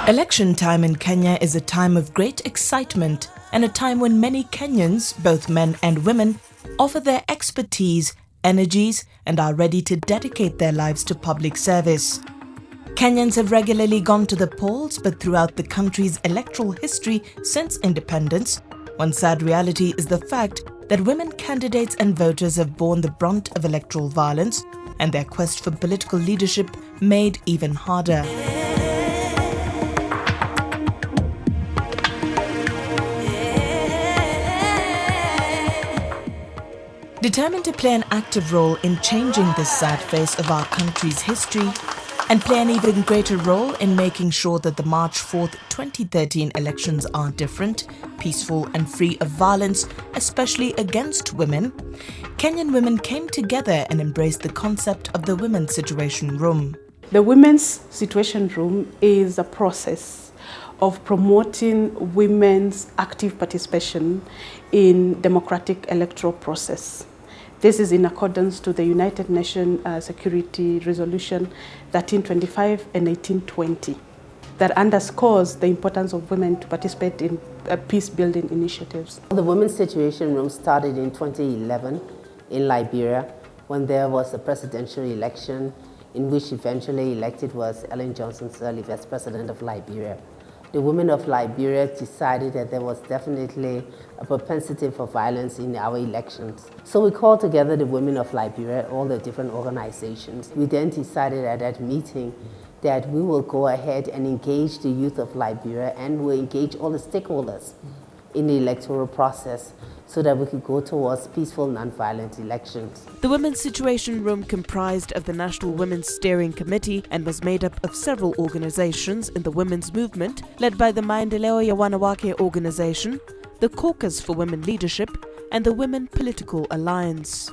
Election time in Kenya is a time of great excitement and a time when many Kenyans, both men and women, offer their expertise, energies, and are ready to dedicate their lives to public service. Kenyans have regularly gone to the polls, but throughout the country's electoral history since independence, one sad reality is the fact that women candidates and voters have borne the brunt of electoral violence and their quest for political leadership made even harder. Determined to play an active role in changing this sad face of our country's history and play an even greater role in making sure that the March 4th, 2013 elections are different, peaceful and free of violence, especially against women, Kenyan women came together and embraced the concept of the Women's Situation Room. The Women's Situation Room is a process of promoting women's active participation in democratic electoral process. This is in accordance to the United Nations Security Resolution 1325 and 1820 that underscores the importance of women to participate in peace-building initiatives. The Women's Situation Room started in 2011 in Liberia when there was a presidential election in which eventually elected was Ellen Johnson Sirleaf as president of Liberia. The women of Liberia decided that there was definitely a propensity for violence in our elections. So we called together the women of Liberia, all the different organizations. We then decided at that meeting that we will go ahead and engage the youth of Liberia and we'll engage all the stakeholders in the electoral process so that we could go towards peaceful, non-violent elections. The Women's Situation Room comprised of the National Women's Steering Committee and was made up of several organizations in the women's movement, led by the Maendeleo ya Wanawake organization, the Caucus for Women Leadership, and the Women Political Alliance.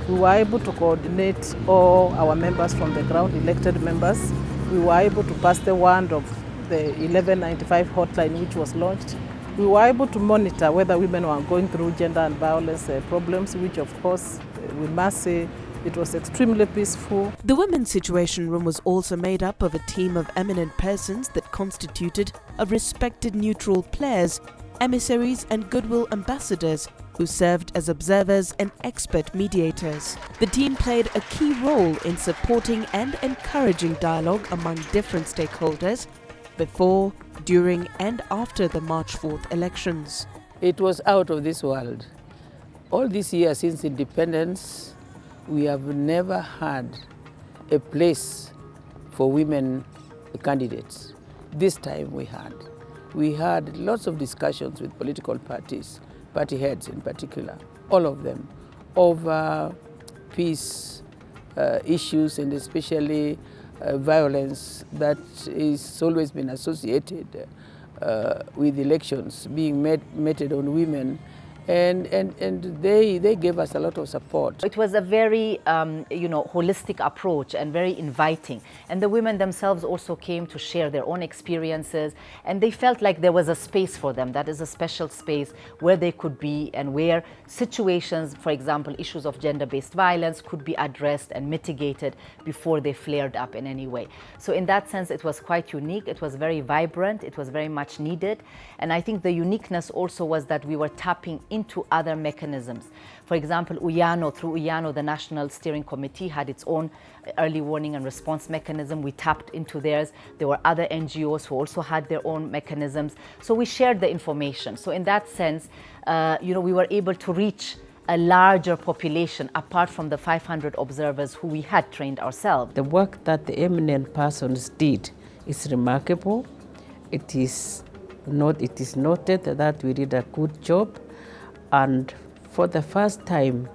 We were able to coordinate all our members from the ground, elected members. We were able to pass the word of the 1195 hotline which was launched. We were able to monitor whether women were going through gender and violence problems, which of course we must say it was extremely peaceful. The Women's Situation Room was also made up of a team of eminent persons that constituted of respected neutral players, emissaries and goodwill ambassadors who served as observers and expert mediators. The team played a key role in supporting and encouraging dialogue among different stakeholders before, during and after the March 4th elections. It was out of this world. All these years since independence, we have never had a place for women candidates. This time we had. We had lots of discussions with political parties, party heads in particular, all of them, over peace issues and especially violence that is always been associated with elections being meted on women, and they gave us a lot of support. It was a very holistic approach and very inviting, and the women themselves also came to share their own experiences, and they felt like there was a space for them, that is a special space where they could be and where situations, for example issues of gender-based violence, could be addressed and mitigated before they flared up in any way. So in that sense it was quite unique, it was very vibrant, it was very much needed, and I think the uniqueness also was that we were tapping into other mechanisms. For example, through UYANO, the National Steering Committee had its own early warning and response mechanism. We tapped into theirs. There were other NGOs who also had their own mechanisms. So we shared the information. So in that sense, we were able to reach a larger population apart from the 500 observers who we had trained ourselves. The work that the eminent persons did is remarkable. It is noted that we did a good job. And for the first time,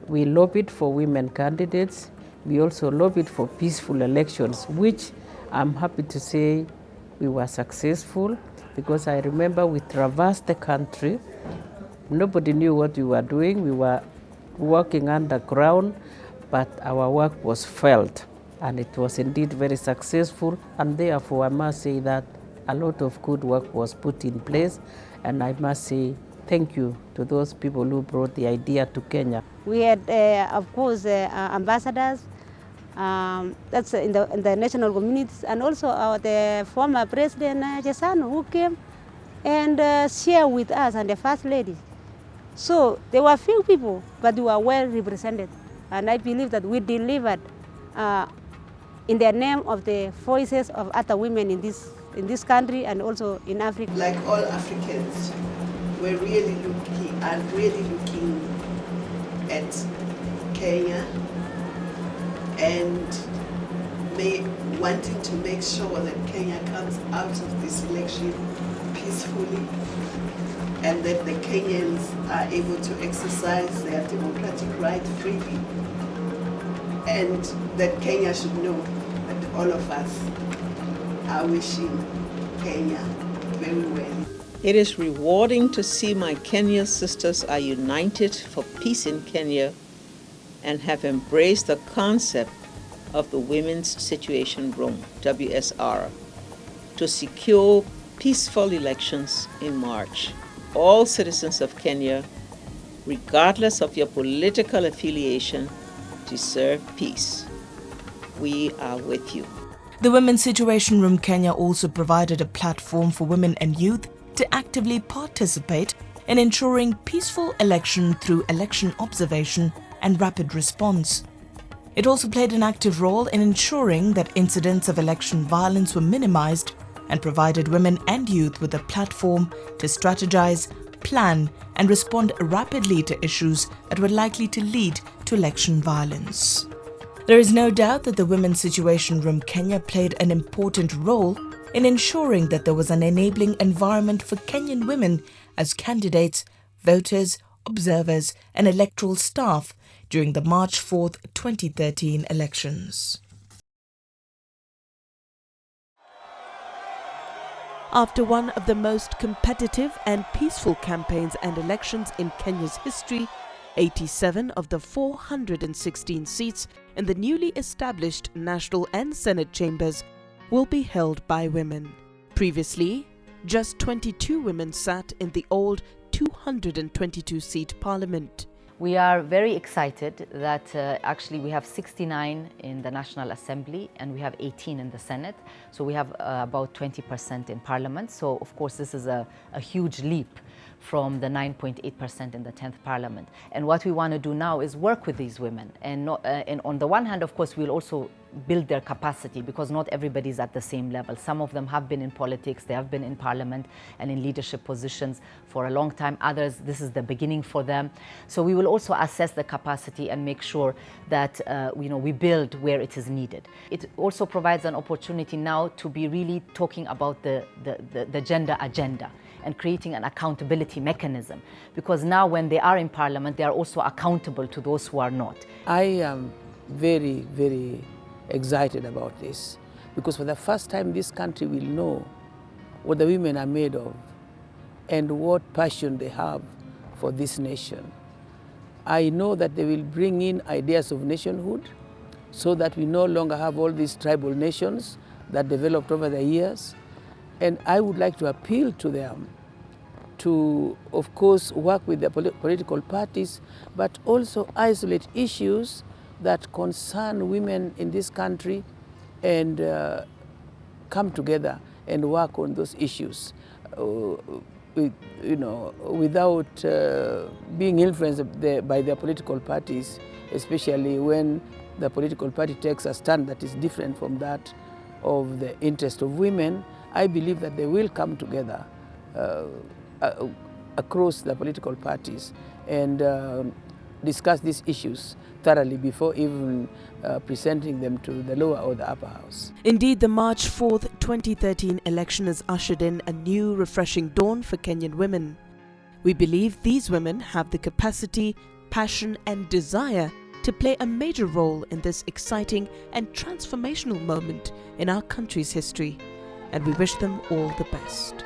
we lobbied for women candidates. We also lobbied for peaceful elections, which I'm happy to say we were successful, because I remember we traversed the country. Nobody knew what we were doing. We were working underground, but our work was felt, and it was indeed very successful. And therefore, I must say that a lot of good work was put in place, and I must say thank you to those people who brought the idea to Kenya. We had, of course, ambassadors, that's in the national communities, and also the former President Chesano, who came and shared with us, and the First Lady. So there were few people, but we were well represented. And I believe that we delivered in the name of the voices of other women in this country and also in Africa. Like all Africans, we're really looking at Kenya and wanting to make sure that Kenya comes out of this election peacefully and that the Kenyans are able to exercise their democratic right freely, and that Kenya should know that all of us are wishing Kenya very well. It is rewarding to see my Kenyan sisters are united for peace in Kenya and have embraced the concept of the Women's Situation Room, WSR, to secure peaceful elections in March. All citizens of Kenya, regardless of your political affiliation, deserve peace. We are with you. The Women's Situation Room Kenya also provided a platform for women and youth to actively participate in ensuring peaceful election through election observation and rapid response. It also played an active role in ensuring that incidents of election violence were minimized and provided women and youth with a platform to strategize, plan, and respond rapidly to issues that were likely to lead to election violence. There is no doubt that the Women's Situation Room Kenya played an important role in ensuring that there was an enabling environment for Kenyan women as candidates, voters, observers, and electoral staff during the March 4, 2013 elections. After one of the most competitive and peaceful campaigns and elections in Kenya's history, 87 of the 416 seats in the newly established National and Senate chambers will be held by women. Previously, just 22 women sat in the old 222-seat parliament. We are very excited that actually we have 69 in the National Assembly and we have 18 in the Senate. So we have about 20% in Parliament. So of course this is a huge leap from the 9.8% in the 10th Parliament. And what we want to do now is work with these women. And on the one hand, of course, we'll also build their capacity because not everybody is at the same level. Some of them have been in politics, they have been in Parliament and in leadership positions for a long time. Others, this is the beginning for them. So we will also assess the capacity and make sure that we build where it is needed. It also provides an opportunity now to be really talking about the gender agenda and creating an accountability mechanism, because now when they are in Parliament, they are also accountable to those who are not. I am very, very excited about this, because for the first time this country will know what the women are made of and what passion they have for this nation. I know that they will bring in ideas of nationhood so that we no longer have all these tribal nations that developed over the years. And I would like to appeal to them to, of course, work with the political parties, but also isolate issues that concern women in this country and come together and work on those issues, without being influenced by their political parties, especially when the political party takes a stand that is different from that of the interest of women. I believe that they will come together across the political parties and discuss these issues thoroughly before even presenting them to the lower or the upper house. Indeed, the March 4th, 2013 election has ushered in a new, refreshing dawn for Kenyan women. We believe these women have the capacity, passion and desire to play a major role in this exciting and transformational moment in our country's history, and we wish them all the best.